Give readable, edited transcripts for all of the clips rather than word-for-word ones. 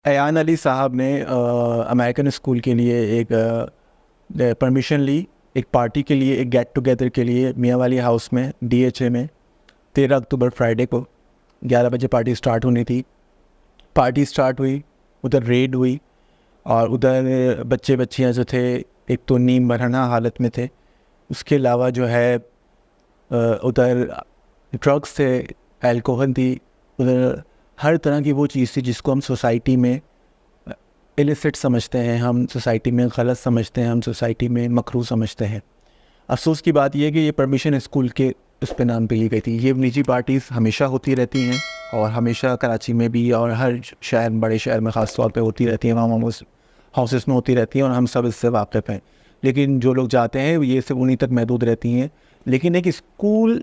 ایان علی صاحب نے American school کے لیے ایک پرمیشن لی، ایک پارٹی کے لیے، ایک گیٹ ٹوگیدر کے لیے میاں والی ہاؤس میں DHA میں 13 اکتوبر فرائیڈے کو 11 بجے پارٹی سٹارٹ ہونی تھی. پارٹی سٹارٹ ہوئی، ادھر ریڈ ہوئی اور ادھر بچے بچیاں جو تھے ایک تو نیم برہنہ حالت میں تھے، اس کے علاوہ جو ہے ادھر ڈرگس تھے، الکوہل تھی، ادھر ہر طرح کی وہ چیز تھی جس کو ہم سوسائٹی میں السٹ سمجھتے ہیں، ہم سوسائٹی میں غلط سمجھتے ہیں، ہم سوسائٹی میں مکروہ سمجھتے ہیں. افسوس کی بات یہ ہے کہ یہ پرمیشن اسکول کے اس پہ نام پہ لی گئی تھی. یہ نجی پارٹیز ہمیشہ ہوتی رہتی ہیں اور ہمیشہ کراچی میں بھی اور ہر شہر، بڑے شہر میں خاص طور پہ ہوتی رہتی ہیں، وہاں ہاؤسز میں ہوتی رہتی ہیں اور ہم سب اس سے واقف ہیں. لیکن جو لوگ جاتے ہیں یہ صرف انہیں تک محدود رہتی ہیں. لیکن ایک اسکول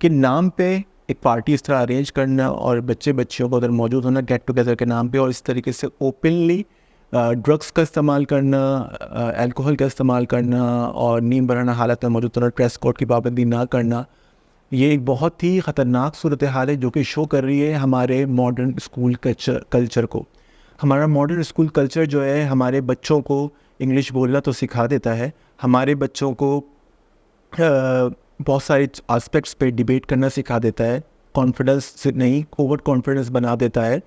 کے نام پہ ایک پارٹی اس طرح ارینج کرنا اور بچے بچیوں کو ادھر موجود ہونا گیٹ ٹوگیدر کے نام پہ، اور اس طریقے سے اوپنلی ڈرگس کا استعمال کرنا، الکوہل کا استعمال کرنا اور نیم برہنہ حالت میں موجود ہونا، ڈریس کوڈ کی پابندی نہ کرنا، یہ ایک بہت ہی خطرناک صورتحال ہے جو کہ شو کر رہی ہے ہمارے ماڈرن اسکول کلچر کو. ہمارا ماڈرن اسکول کلچر جو ہے ہمارے بچوں کو انگلش بولنا تو سکھا دیتا ہے، ہمارے بچوں کو بہت سارے آسپیکٹس پہ ڈیبیٹ کرنا سکھا دیتا ہے، کانفیڈنس سے نہیں اوور کانفیڈنس بنا دیتا ہے،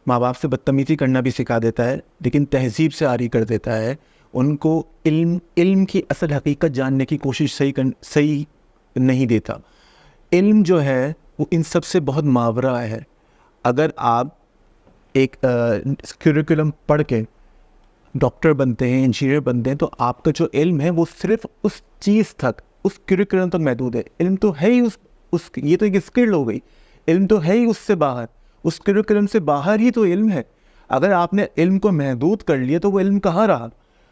ماں باپ سے بدتمیزی کرنا بھی سکھا دیتا ہے، لیکن تہذیب سے عاری کر دیتا ہے. ان کو علم کی اصل حقیقت جاننے کی کوشش صحیح نہیں دیتا. علم جو ہے وہ ان سب سے بہت ماورا ہے. اگر آپ ایک کریکولم پڑھ کے ڈاکٹر بنتے ہیں، انجینئر بنتے ہیں، تو آپ کا جو علم ہے وہ صرف اس چیز تک، اس کریکولم تک محدود ہے. علم تو ہے ہی یہ تو ایک اسکل ہو گئی، علم تو ہے ہی اس سے باہر، اس کریکولم سے باہر ہی تو علم ہے. اگر آپ نے علم کو محدود کر لیا تو وہ علم کہاں رہا؟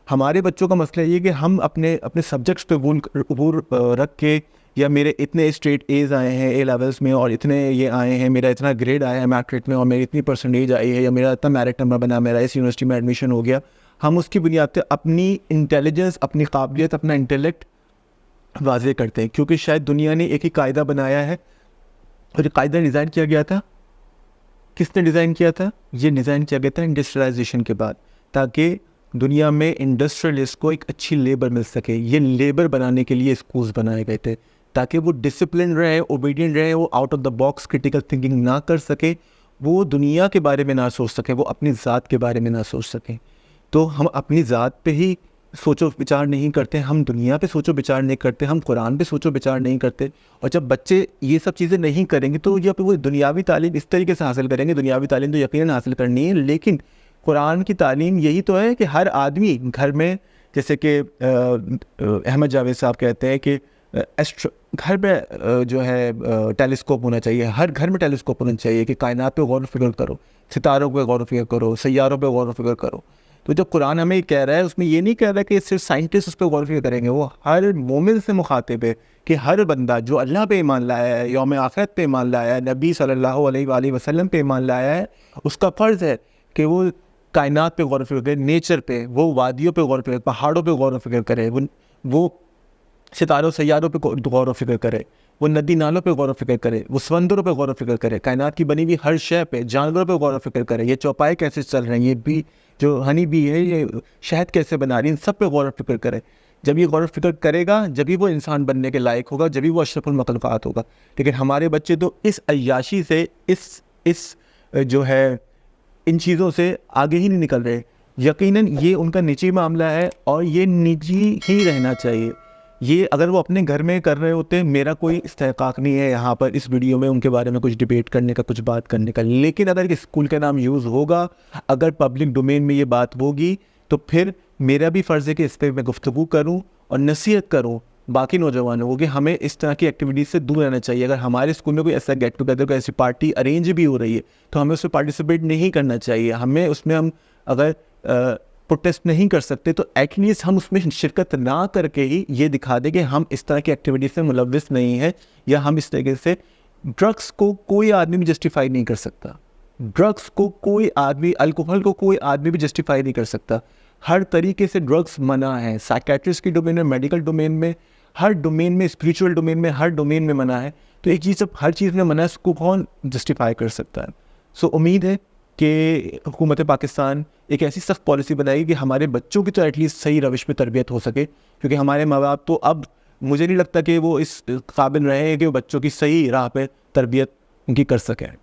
ہمارے بچوں کا مسئلہ یہ کہ ہم اپنے سبجیکٹس پہ عبور رکھ کے، یا میرے اتنے اسٹریٹ ایز آئے ہیں اے لیولس میں اور اتنے یہ آئے ہیں، میرا اتنا گریڈ آیا ہے میٹرک میں اور میری اتنی پرسنٹیج آئی ہے، یا میرا اتنا میرٹ نمبر بنا، میرا اس یونیورسٹی میں ایڈمیشن ہو گیا، ہم اس کی بنیاد پہ اپنی انٹیلیجنس، اپنی قابلیت، اپنا انٹیلیکٹ واضح کرتے ہیں. کیونکہ شاید دنیا نے ایک ہی قاعدہ بنایا ہے، اور یہ قاعدہ ڈیزائن کیا گیا تھا، کس نے ڈیزائن کیا تھا؟ یہ ڈیزائن کیا گیا تھا انڈسٹریلائزیشن کے بعد، تاکہ دنیا میں انڈسٹریلسٹ کو ایک اچھی لیبر مل سکے. یہ لیبر بنانے کے لیے اسکولز بنائے گئے تھے تاکہ وہ ڈسپلن رہے، اوبیڈینٹ رہے، وہ out of the box critical thinking نہ کر سکے، وہ دنیا کے بارے میں نہ سوچ سکے، وہ اپنی ذات کے بارے میں نہ سوچ سکیں. تو ہم اپنی ذات پہ ہی سوچ و بچار نہیں کرتے، ہم دنیا پہ سوچ و بچار نہیں کرتے، ہم قرآن پہ سوچ و بچار نہیں کرتے. اور جب بچے یہ سب چیزیں نہیں کریں گے تو جب وہ دنیاوی تعلیم اس طریقے سے حاصل کریں گے، دنیاوی تعلیم تو یقیناً حاصل کرنی ہے، لیکن قرآن کی تعلیم یہی تو ہے کہ ہر آدمی گھر میں، جیسے کہ احمد جاوید صاحب کہتے ہیں کہ گھر میں جو ہے ٹیلیسکوپ ہونا چاہیے، ہر گھر میں ٹیلیسکوپ ہونا چاہیے کہ کائنات پہ غور و فکر کرو، ستاروں پہ غور و فکر کرو، سیاروں پہ غور و فکر کرو. تو جب قرآن ہمیں یہ کہہ رہا ہے، اس میں یہ نہیں کہہ رہا کہ صرف سائنٹسٹ اس پہ غور و فکر کریں گے، وہ ہر مومن سے مخاطب ہے کہ ہر بندہ جو اللہ پہ ایمان لایا ہے، یوم آخرت پہ ایمان لایا ہے، نبی صلی اللہ علیہ وآلہ وسلم پہ ایمان لایا ہے، اس کا فرض ہے کہ وہ کائنات پہ غور و فکر کرے، نیچر پہ، وہ وادیوں پہ غور و فکر، پہاڑوں پہ غور و فکر کرے، وہ ستاروں سیاروں پہ غور و فکر کرے، وہ ندی نالوں پہ غور و فکر کرے، وہ سمندروں پہ غور و فکر کرے، کائنات کی بنی ہوئی ہر شے پہ، جانوروں پہ غور و فکر کرے، یہ چوپائے کیسے چل رہے ہیں، یہ بھی جو ہنی بی ہے یہ شہد کیسے بنا رہی ہے، ان سب پہ غور و فکر کرے. جب یہ غور و فکر کرے گا جبھی وہ انسان بننے کے لائق ہوگا، جبھی وہ اشرف المخلوقات ہوگا. لیکن ہمارے بچے تو اس عیاشی سے، اس جو ہے ان چیزوں سے آگے ہی نہیں نکل رہے. یقیناً یہ ان کا نجی معاملہ ہے اور یہ نجی ہی رہنا چاہیے. یہ اگر وہ اپنے گھر میں کر رہے ہوتے، میرا کوئی استحقاق نہیں ہے یہاں پر اس ویڈیو میں ان کے بارے میں کچھ ڈیبیٹ کرنے کا، کچھ بات کرنے کا، لیکن اگر اسکول کا نام یوز ہوگا، اگر پبلک ڈومین میں یہ بات ہوگی، تو پھر میرا بھی فرض ہے کہ اس پہ میں گفتگو کروں اور نصیحت کروں باقی نوجوانوں کو کہ ہمیں اس طرح کی ایکٹیویٹیز سے دور رہنا چاہیے. اگر ہمارے اسکول میں کوئی ایسا گیٹ ٹوگیدر، کوئی ایسی پارٹی ارینج بھی ہو رہی ہے تو ہمیں اس میں پارٹیسپیٹ نہیں کرنا چاہیے. ہمیں اس میں، ہم اگر پروٹیسٹ نہیں کر سکتے تو ایٹ لیسٹ ہم اس میں شرکت نہ کر کے ہی یہ دکھا دیں کہ ہم اس طرح کی ایکٹیویٹیز سے ملوث نہیں ہیں، یا ہم اس طریقے سے ڈرگس کو کوئی آدمی بھی جسٹیفائی نہیں کر سکتا، ڈرگس کو کوئی آدمی، الکوہل کو کوئی آدمی بھی جسٹیفائی نہیں کر سکتا. ہر طریقے سے ڈرگس منع ہے، سائیکیٹرسٹ کی ڈومین میں، میڈیکل ڈومین میں، ہر ڈومین میں، اسپریچول ڈومین میں، ہر ڈومین میں منع ہے. تو ایک چیز جب ہر چیز میں منع ہے، اس کو کون جسٹیفائی کر سکتا ہے؟ سو امید ہے کہ حکومت پاکستان ایک ایسی سخت پالیسی بنائے گی کہ ہمارے بچوں کی تو ایٹ لیسٹ صحیح روش پہ تربیت ہو سکے, کیونکہ ہمارے ماں باپ تو اب مجھے نہیں لگتا کہ وہ اس قابل رہے ہیں کہ وہ بچوں کی صحیح راہ پہ تربیت ان کی کر سکیں.